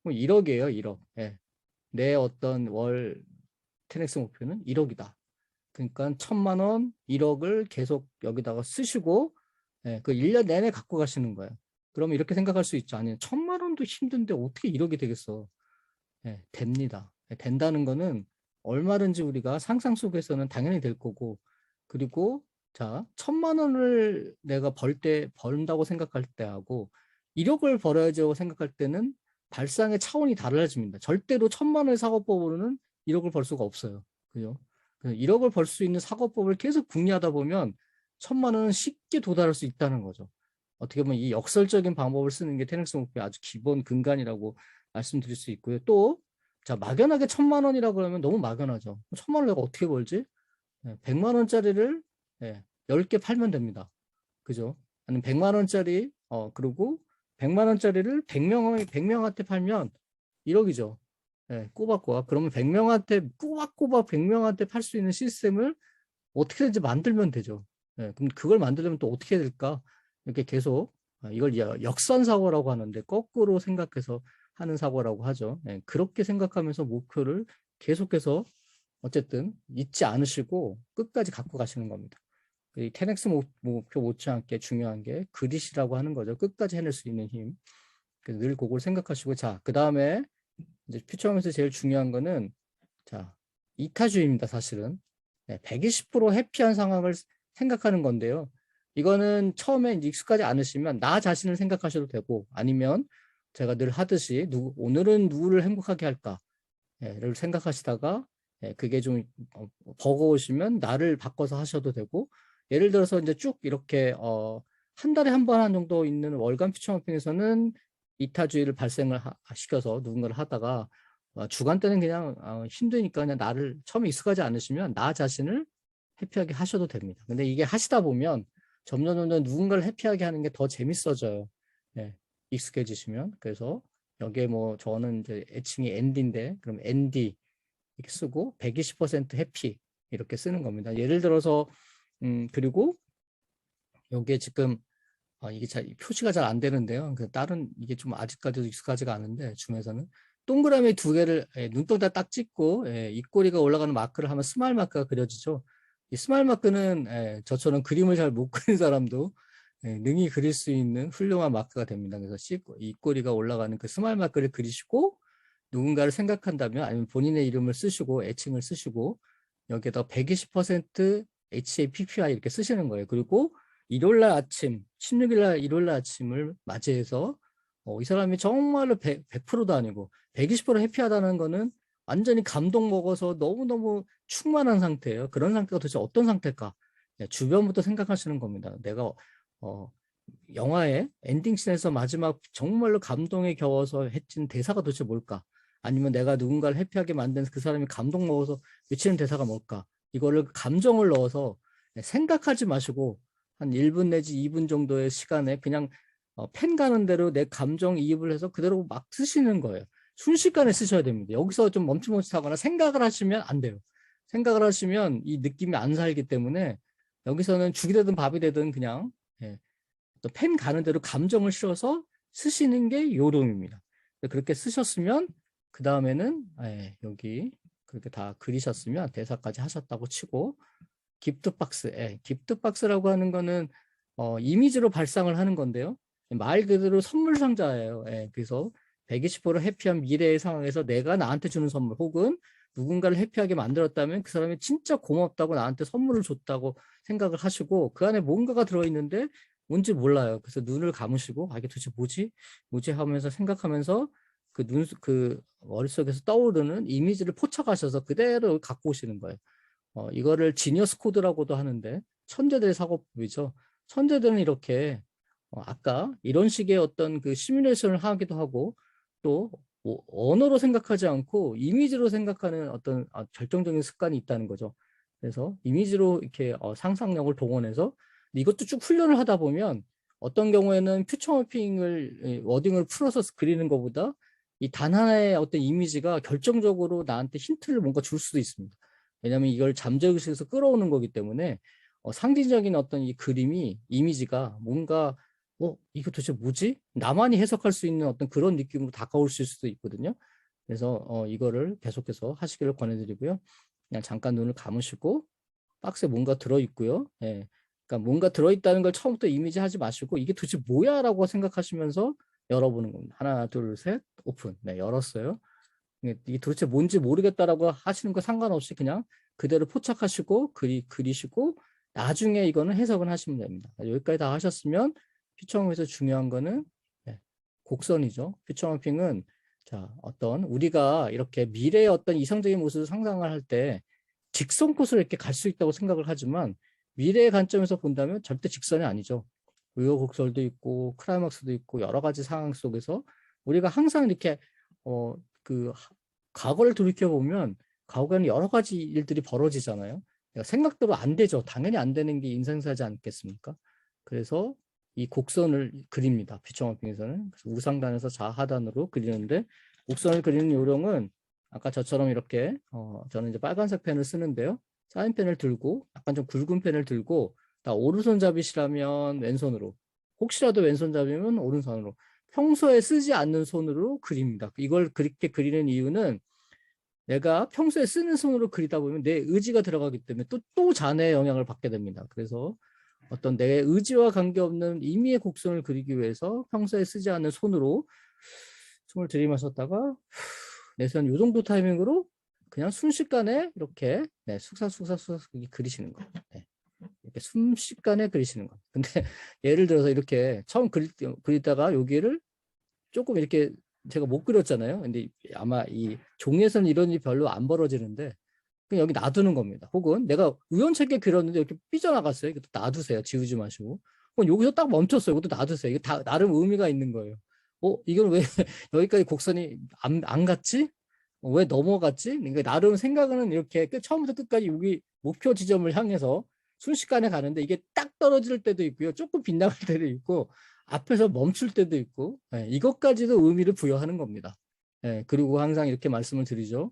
그럼 1억이에요, 1억. 내 어떤 월 테넥스 목표는 1억이다. 그러니까 1,000만 원, 1억을 계속 여기다가 쓰시고 예, 그 1년 내내 갖고 가시는 거예요. 그러면 이렇게 생각할 수 있죠. 아니, 1,000만 원도 힘든데 어떻게 1억이 되겠어. 예, 됩니다. 예, 된다는 거는 얼마든지 우리가 상상 속에서는 당연히 될 거고, 그리고 자, 1,000만 원을 내가 번다고 생각할 때하고 1억을 벌어야지라고 생각할 때는 발상의 차원이 달라집니다. 절대로 1,000만 원의 사고법으로는 1억을 벌 수가 없어요. 그죠? 1억을 벌 수 있는 사고법을 계속 궁리하다 보면 1,000만 원은 쉽게 도달할 수 있다는 거죠. 어떻게 보면 이 역설적인 방법을 쓰는 게 테넥스 목표의 아주 기본 근간이라고 말씀드릴 수 있고요. 또, 자, 막연하게 1,000만 원이라고 그러면 너무 막연하죠. 1,000만 원 내가 어떻게 벌지? 100만 원짜리를 10개 팔면 됩니다. 그죠? 아니면 100만 원짜리, 그리고 100만 원짜리를 100명한테 팔면 1억이죠. 꼬박꼬박. 그러면 100명한테, 꼬박꼬박 100명한테 팔 수 있는 시스템을 어떻게든지 만들면 되죠. 그럼 그걸 만들려면 또 어떻게 해야 될까? 이렇게 계속 이걸 역선사고라고 하는데 거꾸로 생각해서 하는 사고라고 하죠. 그렇게 생각하면서 목표를 계속해서 어쨌든 잊지 않으시고 끝까지 갖고 가시는 겁니다. 이 테넥스 목표 못지않게 중요한 게 그릿이라고 하는 거죠. 끝까지 해낼 수 있는 힘. 그래서 늘 그걸 생각하시고 자, 그 다음에 이제 퓨처홈에서 제일 중요한 거는 자, 이타주의입니다, 사실은. 120% 해피한 상황을 생각하는 건데요. 이거는 처음에 익숙하지 않으시면 나 자신을 생각하셔도 되고 아니면 제가 늘 하듯이 오늘은 누구를 행복하게 할까를 생각하시다가 그게 좀 버거우시면 나를 바꿔서 하셔도 되고 예를 들어서 이제 쭉 이렇게 한 달에 한 번 한 정도 있는 월간 퓨처홈핑에서는 이타주의를 발생을 시켜서 누군가를 하다가 주간 때는 그냥 힘드니까 그냥 나를 처음에 익숙하지 않으시면 나 자신을 해피하게 하셔도 됩니다. 근데 이게 하시다 보면 점점 누군가를 해피하게 하는 게 더 재밌어져요. 익숙해지시면. 그래서 여기에 뭐 저는 이제 애칭이 앤디인데 그럼 앤디 이렇게 쓰고 120% 해피 이렇게 쓰는 겁니다. 예를 들어서 그리고 여기에 지금 이게 표시가 잘 안 되는데요. 그 다른 이게 좀 아직까지도 익숙하지가 않은데 줌에서는 동그라미 두 개를 눈동자 딱 찍고 입꼬리가 올라가는 마크를 하면 스마일 마크가 그려지죠. 이 스마일 마크는 저처럼 그림을 잘 못 그리는 사람도 능히 그릴 수 있는 훌륭한 마크가 됩니다. 그래서 입꼬리가 올라가는 그 스마일 마크를 그리시고 누군가를 생각한다면 아니면 본인의 이름을 쓰시고 애칭을 쓰시고 여기에다 120% HAPPI 이렇게 쓰시는 거예요. 그리고 일요일날 아침, 16일날 일요일날 아침을 맞이해서 이 사람이 정말로 100%도 아니고 120% 해피하다는 거는 완전히 감동 먹어서 너무너무 충만한 상태예요. 그런 상태가 도대체 어떤 상태일까? 주변부터 생각하시는 겁니다. 내가 영화의 엔딩씬에서 마지막 정말로 감동에 겨워서 해친 대사가 도대체 뭘까? 아니면 내가 누군가를 해피하게 만든 그 사람이 감동 먹어서 외치는 대사가 뭘까? 이거를 감정을 넣어서 생각하지 마시고 한 1분 내지 2분 정도의 시간에 그냥 펜 가는 대로 내 감정 이입을 해서 그대로 막 쓰시는 거예요. 순식간에 쓰셔야 됩니다. 여기서 좀 멈칫멈칫하거나 생각을 하시면 안 돼요. 생각을 하시면 이 느낌이 안 살기 때문에 여기서는 죽이 되든 밥이 되든 그냥 펜 가는 대로 감정을 실어서 쓰시는 게 요령입니다. 그렇게 쓰셨으면 그 다음에는 여기 그렇게 다 그리셨으면 대사까지 하셨다고 치고 기프트박스, 기프트박스라고 하는 거는 이미지로 발상을 하는 건데요. 말 그대로 선물 상자예요. 그래서 120% 해피한 미래의 상황에서 내가 나한테 주는 선물 혹은 누군가를 해피하게 만들었다면 그 사람이 진짜 고맙다고 나한테 선물을 줬다고 생각을 하시고 그 안에 뭔가가 들어있는데 뭔지 몰라요. 그래서 눈을 감으시고 이게 도대체 뭐지? 뭐지? 하면서 생각하면서 그 머릿속에서 떠오르는 이미지를 포착하셔서 그대로 갖고 오시는 거예요. 이거를 지니어스 코드라고도 하는데 천재들의 사고법이죠. 천재들은 이렇게 아까 이런 식의 어떤 그 시뮬레이션을 하기도 하고 또 언어로 생각하지 않고 이미지로 생각하는 어떤 결정적인 습관이 있다는 거죠. 그래서 이미지로 이렇게 상상력을 동원해서 이것도 쭉 훈련을 하다 보면 어떤 경우에는 퓨처마핑을 워딩을 풀어서 그리는 것보다 이 단 하나의 어떤 이미지가 결정적으로 나한테 힌트를 뭔가 줄 수도 있습니다. 왜냐하면 이걸 잠재의식에서 끌어오는 거기 때문에 상징적인 어떤 이 그림이 이미지가 뭔가 이거 도대체 뭐지? 나만이 해석할 수 있는 어떤 그런 느낌으로 다가올 수도 있거든요. 그래서 이거를 계속해서 하시기를 권해드리고요. 그냥 잠깐 눈을 감으시고 박스에 뭔가 들어있고요. 그러니까 뭔가 들어있다는 걸 처음부터 이미지하지 마시고 이게 도대체 뭐야라고 생각하시면서 열어보는 겁니다. 하나, 둘, 셋, 오픈. 네, 열었어요. 이게 도대체 뭔지 모르겠다라고 하시는 거 상관없이 그냥 그대로 포착하시고 그리시고 나중에 이거는 해석은 하시면 됩니다. 여기까지 다 하셨으면 퓨처마핑에서 중요한 거는 네, 곡선이죠. 퓨처마핑은 자, 어떤 우리가 이렇게 미래의 어떤 이상적인 모습을 상상을 할 때 직선 코스로 이렇게 갈 수 있다고 생각을 하지만 미래의 관점에서 본다면 절대 직선이 아니죠. 우여곡절도 있고 크라이막스도 있고 여러 가지 상황 속에서 우리가 항상 이렇게 그 과거를 돌이켜 보면 과거에는 여러 가지 일들이 벌어지잖아요. 생각대로 안 되죠. 당연히 안 되는 게 인생사지 않겠습니까? 그래서 이 곡선을 그립니다. 퓨처마핑에서는 우상단에서 좌하단으로 그리는데 곡선을 그리는 요령은 아까 저처럼 이렇게 저는 이제 빨간색 펜을 쓰는데요. 사인펜을 들고 약간 좀 굵은 펜을 들고 다 오른손잡이시라면 왼손으로 혹시라도 왼손잡이면 오른손으로 평소에 쓰지 않는 손으로 그립니다. 이걸 그렇게 그리는 이유는 내가 평소에 쓰는 손으로 그리다 보면 내 의지가 들어가기 때문에 또 잔해의 영향을 받게 됩니다. 그래서 어떤 내 의지와 관계없는 임의의 곡선을 그리기 위해서 평소에 쓰지 않는 손으로 숨을 들이마셨다가 내쉬는 이 정도 타이밍으로 그냥 순식간에 이렇게 네, 쑥삭쑥삭 그리시는 거예요. 네. 이렇게 순식간에 그리시는 거예요. 근데 예를 들어서 이렇게 처음 그리다가 여기를 조금 이렇게 제가 못 그렸잖아요. 근데 아마 이 종이에서는 이런 일이 별로 안 벌어지는데 그냥 여기 놔두는 겁니다. 혹은 내가 우연찮게 그렸는데 이렇게 삐져나갔어요. 이것도 놔두세요. 지우지 마시고. 그럼 여기서 딱 멈췄어요. 이것도 놔두세요. 이게 다 나름 의미가 있는 거예요. 이건 왜 여기까지 곡선이 안 갔지? 왜 넘어갔지? 그러니까 나름 생각은 이렇게 처음부터 끝까지 여기 목표 지점을 향해서 순식간에 가는데 이게 딱 떨어질 때도 있고요. 조금 빗나갈 때도 있고 앞에서 멈출 때도 있고 이것까지도 의미를 부여하는 겁니다. 그리고 항상 이렇게 말씀을 드리죠.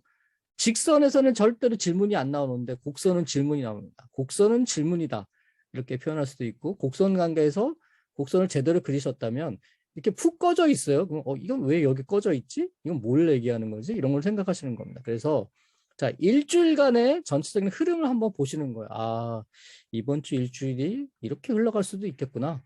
직선에서는 절대로 질문이 안 나오는데 곡선은 질문이 나옵니다. 곡선은 질문이다. 이렇게 표현할 수도 있고 곡선 관계에서 곡선을 제대로 그리셨다면 이렇게 푹 꺼져 있어요. 그럼 이건 왜 여기 꺼져 있지? 이건 뭘 얘기하는 거지? 이런 걸 생각하시는 겁니다. 그래서 자, 일주일간의 전체적인 흐름을 한번 보시는 거예요. 아, 이번 주 일주일이 이렇게 흘러갈 수도 있겠구나.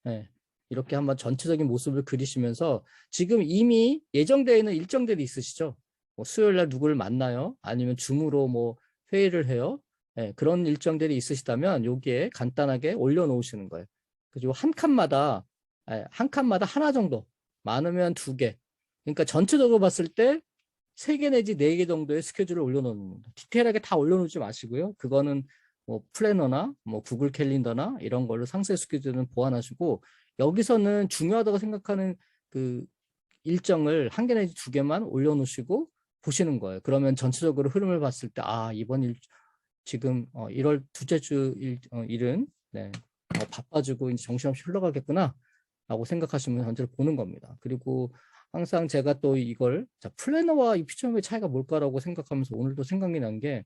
네, 이렇게 한번 전체적인 모습을 그리시면서 지금 이미 예정되어 있는 일정들이 있으시죠? 뭐 수요일 날 누구를 만나요? 아니면 줌으로 뭐 회의를 해요? 네, 그런 일정들이 있으시다면 여기에 간단하게 올려놓으시는 거예요. 그리고 한 칸마다 하나 정도, 많으면 두 개. 그러니까 전체적으로 봤을 때 세 개 내지 네 개 정도의 스케줄을 올려놓는 겁니다. 디테일하게 다 올려놓지 마시고요. 그거는 뭐 플래너나 뭐 구글 캘린더나 이런 걸로 상세 스케줄은 보완하시고 여기서는 중요하다고 생각하는 그 일정을 한 개 내지 두 개만 올려놓으시고 보시는 거예요. 그러면 전체적으로 흐름을 봤을 때 이번 지금 1월 둘째 주 일은 네, 바빠지고 이제 정신없이 흘러가겠구나 라고 생각하시면 전체를 보는 겁니다. 그리고 항상 제가 또 이걸 플래너와 이 퓨처의 차이가 뭘까라고 생각하면서 오늘도 생각이 난 게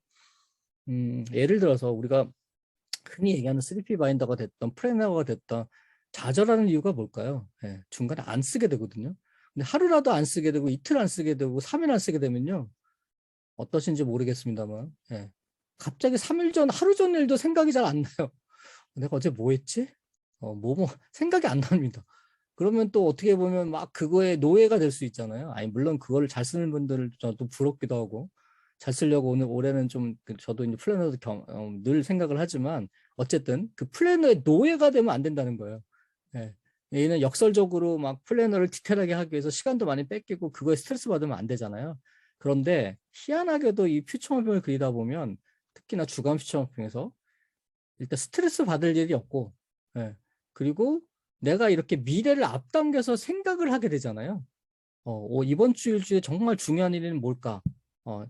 예를 들어서 우리가 흔히 얘기하는 3P 바인더가 됐던 플래너가 됐던 좌절하는 이유가 뭘까요? 중간에 안 쓰게 되거든요. 근데 하루라도 안 쓰게 되고 이틀 안 쓰게 되고 3일 안 쓰게 되면요. 어떠신지 모르겠습니다만 갑자기 3일 전 하루 전 일도 생각이 잘 안 나요. 내가 어제 뭐 했지? 생각이 안 납니다. 그러면 또 어떻게 보면 막 그거에 노예가 될 수 있잖아요. 아니 물론 그거를 잘 쓰는 분들을 저도 부럽기도 하고 잘 쓰려고 올해는 좀 저도 이제 플래너도 늘 생각을 하지만 어쨌든 그 플래너의 노예가 되면 안 된다는 거예요. 예. 얘는 역설적으로 막 플래너를 디테일하게 하기 위해서 시간도 많이 뺏기고 그거에 스트레스 받으면 안 되잖아요. 그런데 희한하게도 이 퓨처마핑을 그리다 보면 특히나 주간 퓨처마핑에서 일단 스트레스 받을 일이 없고 그리고 내가 이렇게 미래를 앞당겨서 생각을 하게 되잖아요. 이번 주 일주일에 정말 중요한 일은 뭘까?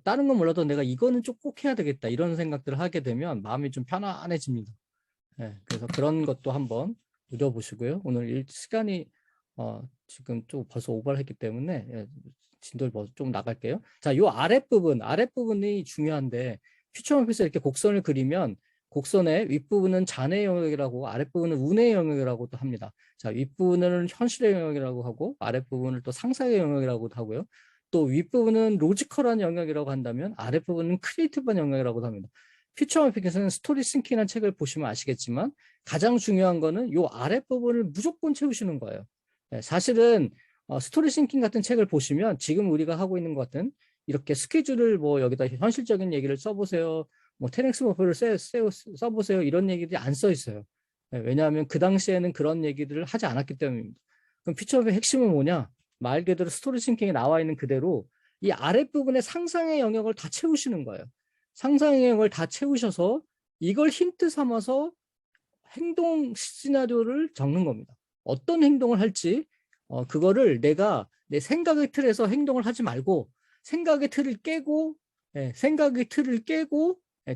다른 건 몰라도 내가 이거는 좀 꼭 해야 되겠다. 이런 생각들을 하게 되면 마음이 좀 편안해집니다. 그래서 그런 것도 한번 누려보시고요. 오늘 시간이 지금 좀 벌써 오버를 했기 때문에 진도를 좀 나갈게요. 자, 요 아랫부분이 중요한데 퓨처마핑에서 이렇게 곡선을 그리면 곡선의 윗부분은 잔해 영역이라고 아랫부분은 운의 영역이라고 또 합니다. 자, 윗부분은 현실의 영역이라고 하고 아랫부분을 또 상상의 영역이라고도 하고요. 또 윗부분은 로지컬한 영역이라고 한다면 아랫부분은 크리에이티브한 영역이라고도 합니다. 퓨처 마핑에서는 스토리 싱킹이라는 책을 보시면 아시겠지만 가장 중요한 거는 요 아랫부분을 무조건 채우시는 거예요. 사실은 스토리 싱킹 같은 책을 보시면 지금 우리가 하고 있는 것 같은 이렇게 스케줄을 뭐 여기다 현실적인 얘기를 써보세요. 뭐 테넥스 목표를 써보세요. 이런 얘기들이 안 써 있어요. 왜냐하면 그 당시에는 그런 얘기들을 하지 않았기 때문입니다. 그럼 퓨처의 핵심은 뭐냐? 말 그대로 스토리 싱킹에 나와 있는 그대로 이 아랫부분에 상상의 영역을 다 채우시는 거예요. 상상의 영역을 다 채우셔서 이걸 힌트 삼아서 행동 시나리오를 적는 겁니다. 어떤 행동을 할지 그거를 내가 내 생각의 틀에서 행동을 하지 말고 생각의 틀을 깨고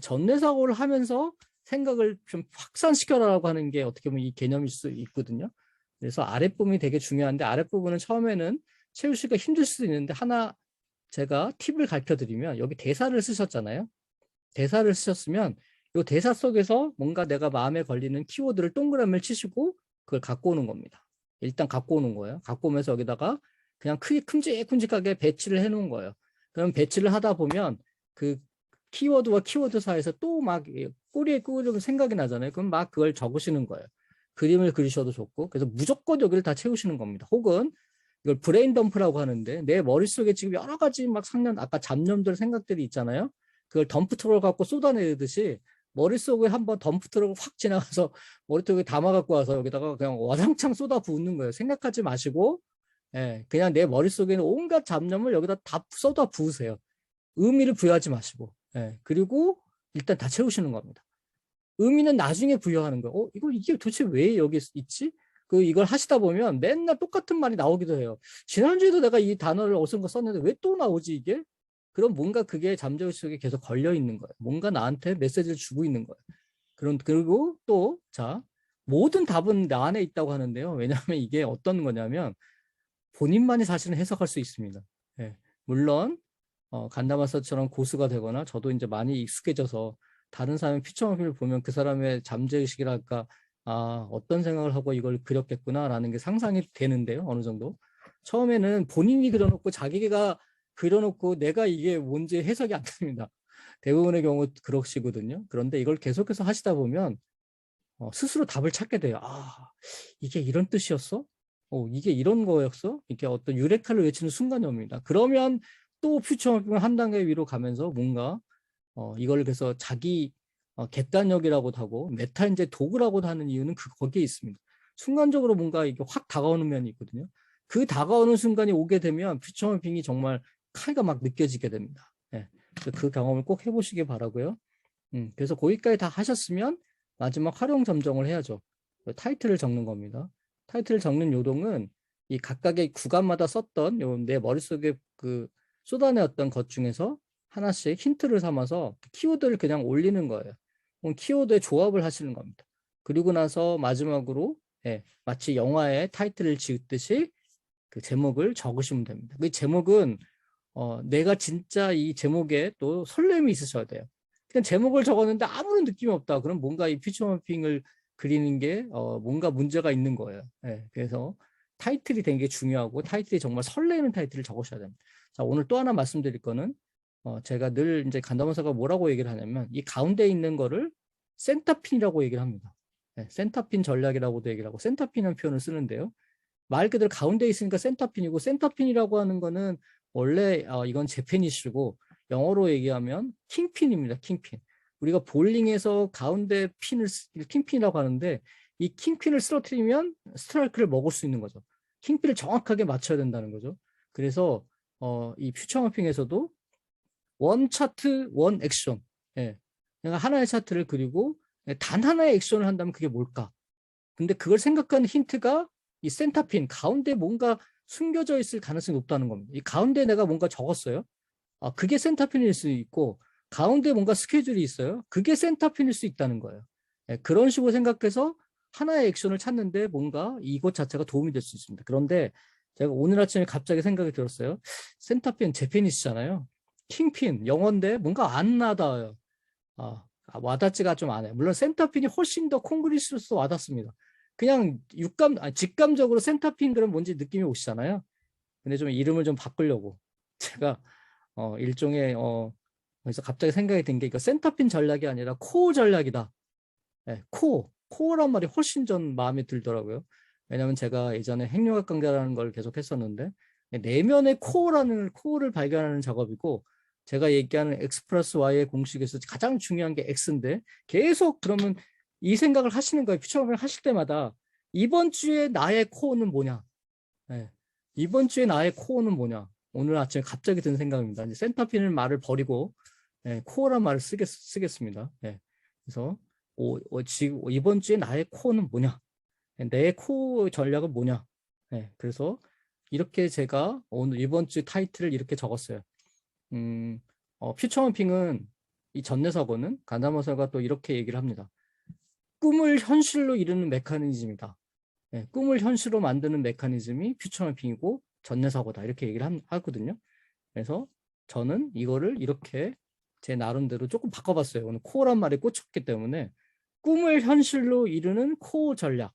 전뇌사고를 하면서 생각을 좀 확산시켜라라고 하는 게 어떻게 보면 이 개념일 수 있거든요. 그래서 아랫부분이 되게 중요한데 아랫부분은 처음에는 채우기가 힘들 수도 있는데 하나 제가 팁을 가르쳐 드리면 여기 대사를 쓰셨잖아요. 대사를 쓰셨으면 이 대사 속에서 뭔가 내가 마음에 걸리는 키워드를 동그라미를 치시고 그걸 갖고 오는 겁니다. 일단 갖고 오는 거예요. 갖고 오면서 여기다가 그냥 크게 큼직큼직하게 배치를 해 놓은 거예요. 그럼 배치를 하다 보면 그 키워드와 키워드 사이에서 또 막 꼬리에 꼬리면 생각이 나잖아요. 그럼 막 그걸 적으시는 거예요. 그림을 그리셔도 좋고 그래서 무조건 여기를 다 채우시는 겁니다. 혹은 이걸 브레인 덤프라고 하는데 내 머릿속에 지금 여러 가지 막 아까 잡념들 생각들이 있잖아요. 그걸 덤프트럭을 갖고 쏟아내듯이 머릿속에 한번 덤프트럭을 확 지나가서 머릿속에 담아 갖고 와서 여기다가 그냥 와장창 쏟아 붓는 거예요. 생각하지 마시고 그냥 내 머릿속에 있는 온갖 잡념을 여기다 다 쏟아 부으세요. 의미를 부여하지 마시고 그리고 일단 다 채우시는 겁니다. 의미는 나중에 부여하는 거예요. 이게 도대체 왜 여기 있지? 이걸 하시다 보면 맨날 똑같은 말이 나오기도 해요. 지난주에도 내가 이 단어를 어떤 거 썼는데 왜 또 나오지 이게? 그럼 뭔가 그게 잠재의식 속에 계속 걸려 있는 거예요. 뭔가 나한테 메시지를 주고 있는 거예요. 그리고 또, 모든 답은 나 안에 있다고 하는데요. 왜냐하면 이게 어떤 거냐면 본인만이 사실은 해석할 수 있습니다. 물론, 간다마사처럼 고수가 되거나 저도 이제 많이 익숙해져서 다른 사람의 퓨처마핑을 보면 그 사람의 잠재의식이랄까, 어떤 생각을 하고 이걸 그렸겠구나라는 게 상상이 되는데요. 어느 정도. 처음에는 본인이 그려놓고 자기가 그려놓고 내가 이게 뭔지 해석이 안 됩니다. 대부분의 경우 그러시거든요. 그런데 이걸 계속해서 하시다 보면 스스로 답을 찾게 돼요. 이게 이런 뜻이었어? 이게 이런 거였어? 이렇게 어떤 유레카를 외치는 순간이 옵니다. 그러면 또 퓨처마핑을 한 단계 위로 가면서 뭔가 이걸 그래서 자기 객관력이라고도 하고 메타인지 도구라고도 하는 이유는 거기에 있습니다. 순간적으로 뭔가 이게 확 다가오는 면이 있거든요. 그 다가오는 순간이 오게 되면 퓨처마핑이 정말 칼가 막 느껴지게 됩니다. 그 경험을 꼭 해보시기 바라고요. 그래서 거기까지 다 하셨으면 마지막 활용 점정을 해야죠. 타이틀을 적는 겁니다. 타이틀을 적는 요동은 이 각각의 구간마다 썼던 내 머릿속에 쏟아내었던 것 중에서 하나씩 힌트를 삼아서 키워드를 그냥 올리는 거예요. 키워드의 조합을 하시는 겁니다. 그리고 나서 마지막으로 마치 영화의 타이틀을 지었듯이 그 제목을 적으시면 됩니다. 그 제목은 내가 진짜 이 제목에 또 설렘이 있으셔야 돼요. 그냥 제목을 적었는데 아무런 느낌이 없다. 그럼 뭔가 이 퓨처마핑을 그리는 게 뭔가 문제가 있는 거예요. 그래서 타이틀이 되게 중요하고 타이틀이 정말 설레는 타이틀을 적으셔야 됩니다. 자, 오늘 또 하나 말씀드릴 거는 제가 늘 이제 간다마사가 뭐라고 얘기를 하냐면 이 가운데 있는 거를 센터핀이라고 얘기를 합니다. 센터핀 전략이라고도 얘기를 하고 센터핀이라는 표현을 쓰는데요. 말 그대로 가운데 있으니까 센터핀이고 센터핀이라고 하는 거는 원래 이건 재패니쉬고 영어로 얘기하면 킹핀입니다. 킹핀. 우리가 볼링에서 가운데 핀을 킹핀이라고 하는데 이 킹핀을 쓰러뜨리면 스트라이크를 먹을 수 있는 거죠. 킹핀을 정확하게 맞춰야 된다는 거죠. 그래서 이 퓨처마핑에서도 원 차트, 원 액션. 그러니까 하나의 차트를 그리고 단 하나의 액션을 한다면 그게 뭘까? 근데 그걸 생각하는 힌트가 이 센터핀, 가운데 뭔가 숨겨져 있을 가능성이 높다는 겁니다. 이 가운데 내가 뭔가 적었어요. 그게 센터핀일 수 있고 가운데 뭔가 스케줄이 있어요. 그게 센터핀일 수 있다는 거예요. 그런 식으로 생각해서 하나의 액션을 찾는데 뭔가 이것 자체가 도움이 될 수 있습니다. 그런데 제가 오늘 아침에 갑자기 생각이 들었어요. 센터핀 재패니스잖아요. 킹핀 영어인데 뭔가 안 와닿아요. 와닿지가 좀 않아요. 물론 센터핀이 훨씬 더 콩그리스로서 와닿습니다. 그냥 직감적으로 센터핀 그런 뭔지 느낌이 오시잖아요. 근데 좀 이름을 좀 바꾸려고 제가 일종의 그래서 갑자기 생각이 든 게 이거 센터핀 전략이 아니라 코어 전략이다. 네, 코어란 말이 훨씬 전 마음에 들더라고요. 왜냐하면 제가 예전에 핵융합 강좌라는 걸 계속 했었는데 내면의 코어를 발견하는 작업이고 제가 얘기하는 X 플러스 Y의 공식에서 가장 중요한 게 X인데 계속 그러면 이 생각을 하시는 거예요. 퓨처업을 하실 때마다 이번 주에 나의 코어는 뭐냐? 네, 이번 주에 나의 코어는 뭐냐? 오늘 아침에 갑자기 든 생각입니다. 이제 센터핀을 말을 버리고 코어란 말을 쓰겠습니다. 그래서 지금 이번 주에 나의 코어는 뭐냐? 내 코어 전략은 뭐냐? 그래서 이렇게 제가 오늘 이번 주 타이틀을 이렇게 적었어요. 퓨처먼핑은 이 전내사고는 간다모사가 또 이렇게 얘기를 합니다. 꿈을 현실로 이루는 메커니즘이다. 꿈을 현실로 만드는 메커니즘이 퓨처먼핑이고 전내사고다. 이렇게 얘기를 하거든요. 그래서 저는 이거를 이렇게 제 나름대로 조금 바꿔봤어요. 오늘 코어란 말에 꽂혔기 때문에 꿈을 현실로 이루는 코어 전략.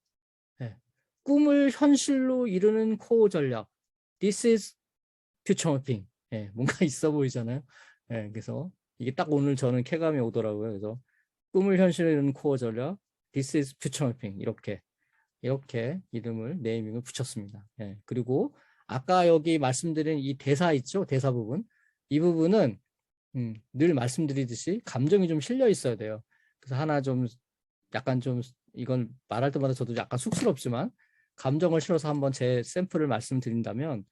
꿈을 현실로 이루는 코어 전략. This is future mapping. 뭔가 있어 보이잖아요. 그래서 이게 딱 오늘 저는 쾌감이 오더라고요. 그래서 꿈을 현실로 이루는 코어 전략. This is future mapping. 이렇게 이름을 네이밍을 붙였습니다. 그리고 아까 여기 말씀드린 이 대사 있죠? 대사 부분. 이 부분은 늘 말씀드리듯이 감정이 좀 실려 있어야 돼요. 그래서 하나 좀 약간 좀 이건 말할 때마다 저도 약간 쑥스럽지만 감정을 실어서 한번 제 샘플을 말씀드린다면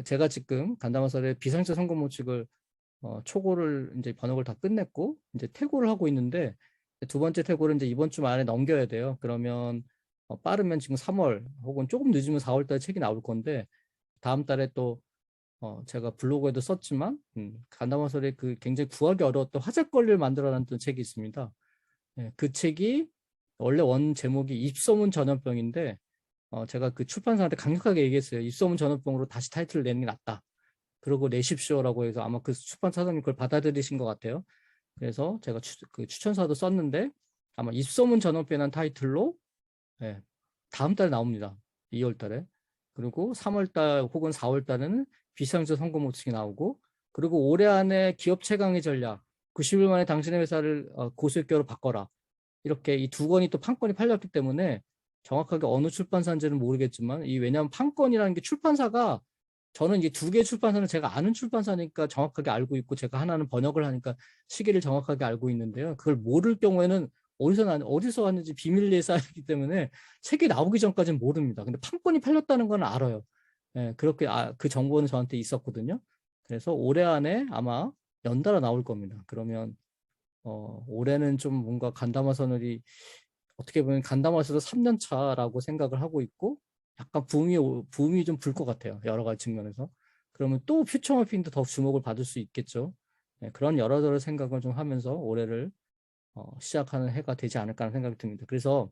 제가 지금 간다마설의 비상시 성공 모칙을 초고를 이제 번역을 다 끝냈고 이제 퇴고를 하고 있는데 두 번째 퇴고를 이제 이번 주 안에 넘겨야 돼요. 그러면 빠르면 지금 3월 혹은 조금 늦으면 4월 달에 책이 나올 건데 다음 달에 또 제가 블로그에도 썼지만 간다마설의 그 굉장히 구하기 어려웠던 화제거리를 만들어낸 책이 있습니다. 그 책이 원래 원 제목이 입소문 전염병인데 제가 그 출판사한테 강력하게 얘기했어요. 입소문 전염병으로 다시 타이틀을 내는 게 낫다. 그러고 내십시오라고 해서 아마 그 출판사 사장님 그걸 받아들이신 것 같아요. 그래서 제가 그 추천사도 썼는데 아마 입소문 전염병이라는 타이틀로 다음 달에 나옵니다. 2월 달에. 그리고 3월 달 혹은 4월 달에는 비상적 선거 모측이 나오고 그리고 올해 안에 기업 최강의 전략 90일 만에 당신의 회사를 고수익계로 바꿔라. 이렇게 이 두 권이 또 판권이 팔렸기 때문에 정확하게 어느 출판사인지는 모르겠지만 왜냐하면 판권이라는 게 출판사가 저는 이제 두 개의 출판사는 제가 아는 출판사니까 정확하게 알고 있고 제가 하나는 번역을 하니까 시기를 정확하게 알고 있는데요. 그걸 모를 경우에는 어디서 왔는지 비밀리에 쌓이기 때문에 책이 나오기 전까지는 모릅니다. 근데 판권이 팔렸다는 건 알아요. 그렇게 그 정보는 저한테 있었거든요. 그래서 올해 안에 아마 연달아 나올 겁니다. 그러면 올해는 좀 뭔가 간다마 서늘이 어떻게 보면 간다마에서도 3년 차라고 생각을 하고 있고 약간 붐이 좀 불 것 같아요. 여러 가지 측면에서. 그러면 또 퓨처 마핑도 더 주목을 받을 수 있겠죠. 그런 여러 생각을 좀 하면서 올해를 시작하는 해가 되지 않을까 하는 생각이 듭니다. 그래서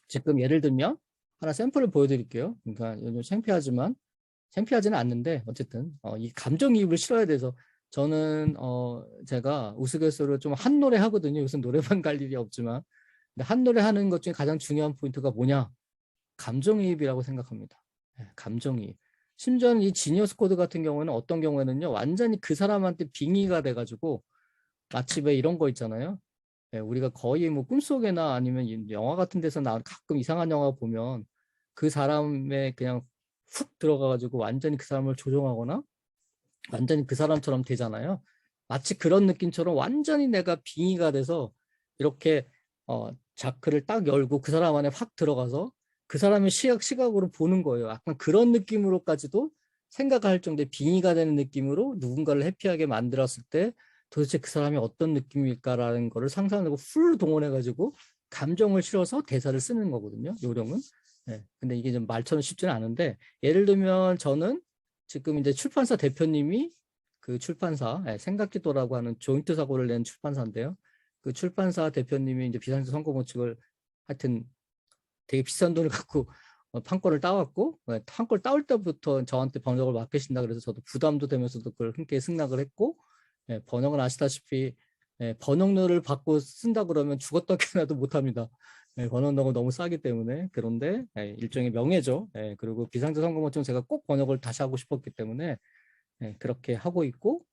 지금 예를 들면 하나 샘플을 보여드릴게요. 그러니까 좀 창피하지는 않는데 어쨌든 이 감정이입을 실어야 돼서 저는 제가 우스갯소리로 좀 한 노래 하거든요. 요새 노래방 갈 일이 없지만 근데 한 노래 하는 것 중에 가장 중요한 포인트가 뭐냐? 감정이입이라고 생각합니다. 감정이입. 심지어는 이 지니어스 코드 같은 경우는 어떤 경우에는요. 완전히 그 사람한테 빙의가 돼가지고 마치 왜 이런 거 있잖아요. 우리가 거의 뭐 꿈속에나 아니면 영화 같은 데서 가끔 이상한 영화 보면 그 사람의 그냥 훅 들어가가지고 완전히 그 사람을 조종하거나 완전히 그 사람처럼 되잖아요. 마치 그런 느낌처럼 완전히 내가 빙의가 돼서 이렇게 자크를 딱 열고 그 사람 안에 확 들어가서 그 사람의 시각으로 보는 거예요. 약간 그런 느낌으로까지도 생각할 정도의 빙의가 되는 느낌으로 누군가를 해피하게 만들었을 때 도대체 그 사람이 어떤 느낌일까라는 거를 상상하고 풀 동원해가지고 감정을 실어서 대사를 쓰는 거거든요. 요령은. 근데 이게 좀 말처럼 쉽지는 않은데 예를 들면 저는 지금 이제 출판사 대표님이 그 출판사 생각기도라고 하는 조인트 사고를 낸 출판사인데요. 그 출판사 대표님이 이제 비상시 선거 원칙을 하여튼 되게 비싼 돈을 갖고 판권을 따왔고 판권을 따올 때부터 저한테 번역을 맡기신다 그래서 저도 부담도 되면서도 그걸 흔쾌히 승낙을 했고 번역은 아시다시피 번역료를 받고 쓴다 그러면 죽었다 깨어나도 못합니다. 번역료가 너무 싸기 때문에 그런데 일종의 명예죠. 그리고 비상시 선거 원칙은 제가 꼭 번역을 다시 하고 싶었기 때문에 그렇게 하고 있고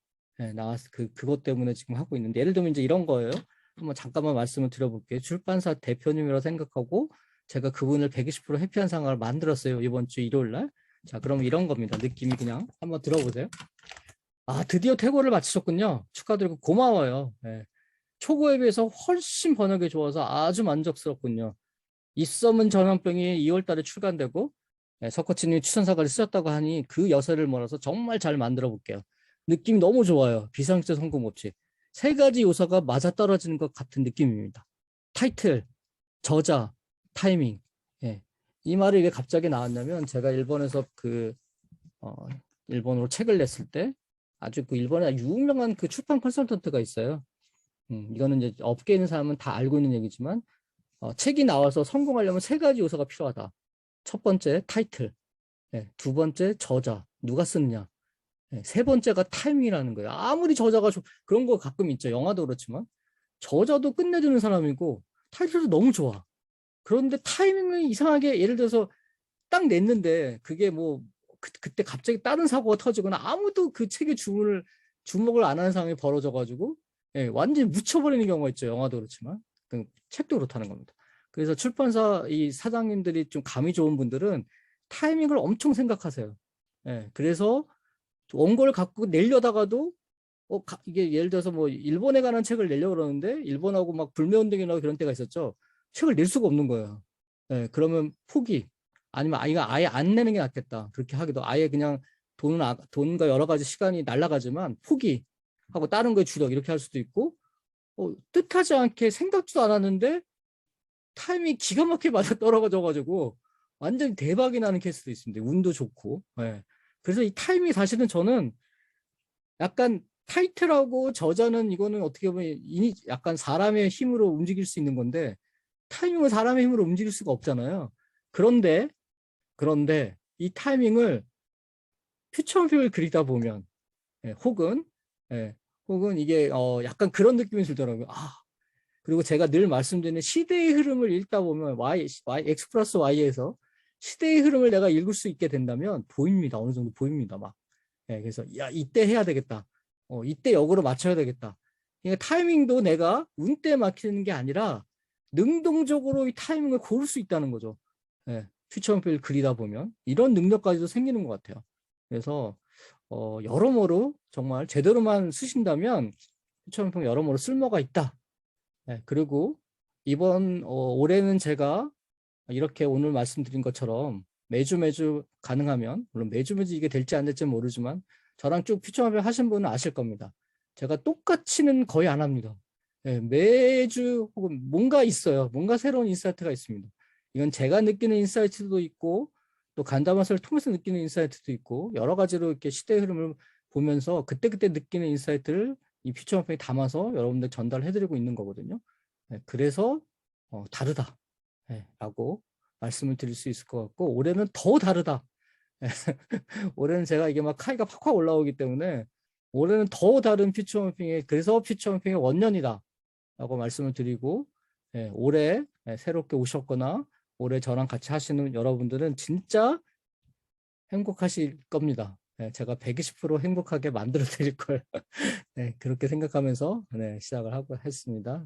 나왔 그것 때문에 지금 하고 있는데 예를 들면 이제 이런 거예요. 한번 잠깐만 말씀을 드려볼게요. 출판사 대표님이라 생각하고 제가 그분을 120% 해피한 상황을 만들었어요. 이번 주 일요일 날. 자, 그럼 이런 겁니다. 느낌이 그냥 한번 들어보세요. 아, 드디어 퇴고를 마치셨군요. 축하드리고 고마워요. 초고에 비해서 훨씬 번역이 좋아서 아주 만족스럽군요. 입소문 전염병이 2월 달에 출간되고 석호치님이 추천사과를 쓰셨다고 하니 그 여세를 몰아서 정말 잘 만들어 볼게요. 느낌이 너무 좋아요. 비상시대 성공 없이. 세 가지 요소가 맞아떨어지는 것 같은 느낌입니다. 타이틀, 저자, 타이밍. 이 말이 왜 갑자기 나왔냐면 제가 일본에서 일본어로 책을 냈을 때 아주 그 일본에 유명한 그 출판 컨설턴트가 있어요. 이거는 이제 업계에 있는 사람은 다 알고 있는 얘기지만 책이 나와서 성공하려면 세 가지 요소가 필요하다. 첫 번째 타이틀, 두 번째 저자, 누가 쓰느냐, 세 번째가 타이밍이라는 거예요. 아무리 저자가 그런 거 가끔 있죠. 영화도 그렇지만 저자도 끝내주는 사람이고 타이틀도 너무 좋아. 그런데 타이밍은 이상하게 예를 들어서 딱 냈는데 그게 뭐 그때 갑자기 다른 사고가 터지거나 아무도 그 책에 주목을 안 하는 상황이 벌어져가지고 완전히 묻혀버리는 경우가 있죠. 영화도 그렇지만 책도 그렇다는 겁니다. 그래서 출판사 이 사장님들이 좀 감이 좋은 분들은 타이밍을 엄청 생각하세요. 그래서 원고를 갖고 내려다가도 이게 예를 들어서 뭐 일본에 관한 책을 내려고 그러는데 일본하고 막 불매운동이나 그런 때가 있었죠. 책을 낼 수가 없는 거예요. 그러면 포기 아니면 아이가 아예 안 내는 게 낫겠다. 그렇게 하기도 아예 그냥 돈과 여러 가지 시간이 날아가지만 포기하고 다른 거에 주력 이렇게 할 수도 있고 뜻하지 않게 생각지도 않았는데 타이밍이 기가 막히게 맞아 떨어져가지고 완전히 대박이 나는 케이스도 있습니다. 운도 좋고. 그래서 이 타이밍이 사실은 저는 약간 타이틀하고 저자는 이거는 어떻게 보면 약간 사람의 힘으로 움직일 수 있는 건데 타이밍은 사람의 힘으로 움직일 수가 없잖아요. 그런데 이 타이밍을 퓨처필을 그리다 보면 혹은 이게 약간 그런 느낌이 들더라고요. 그리고 제가 늘 말씀드리는 시대의 흐름을 읽다 보면 X 플러스 Y에서 시대의 흐름을 내가 읽을 수 있게 된다면 보입니다. 어느 정도 보입니다. 막. 그래서 야 이때 해야 되겠다. 이때 역으로 맞춰야 되겠다. 그러니까 타이밍도 내가 운때 막히는 게 아니라 능동적으로 이 타이밍을 고를 수 있다는 거죠. 퓨처필 그리다 보면 이런 능력까지도 생기는 것 같아요. 그래서 여러모로 정말 제대로만 쓰신다면 퓨처필 여러모로 쓸모가 있다. 그리고 이번 올해는 제가 이렇게 오늘 말씀드린 것처럼 매주 가능하면 물론 매주 이게 될지 안 될지 모르지만 저랑 쭉 퓨처마블 하신 분은 아실 겁니다. 제가 똑같이는 거의 안 합니다. 매주 혹은 뭔가 있어요. 뭔가 새로운 인사이트가 있습니다. 이건 제가 느끼는 인사이트도 있고 또 간다마스를 통해서 느끼는 인사이트도 있고 여러 가지로 이렇게 시대의 흐름을 보면서 그때그때 느끼는 인사이트를 이 퓨처마블에 담아서 여러분들 전달해드리고 있는 거거든요. 그래서 다르다 라고 말씀을 드릴 수 있을 것 같고 올해는 더 다르다. 올해는 제가 이게 막 카이가 팍팍 올라오기 때문에 올해는 더 다른 퓨처홈핑의 그래서 퓨처홈핑의 원년이다 라고 말씀을 드리고 올해 새롭게 오셨거나 올해 저랑 같이 하시는 여러분들은 진짜 행복하실 겁니다. 제가 120% 행복하게 만들어 드릴 걸 그렇게 생각하면서 시작을 하고 했습니다.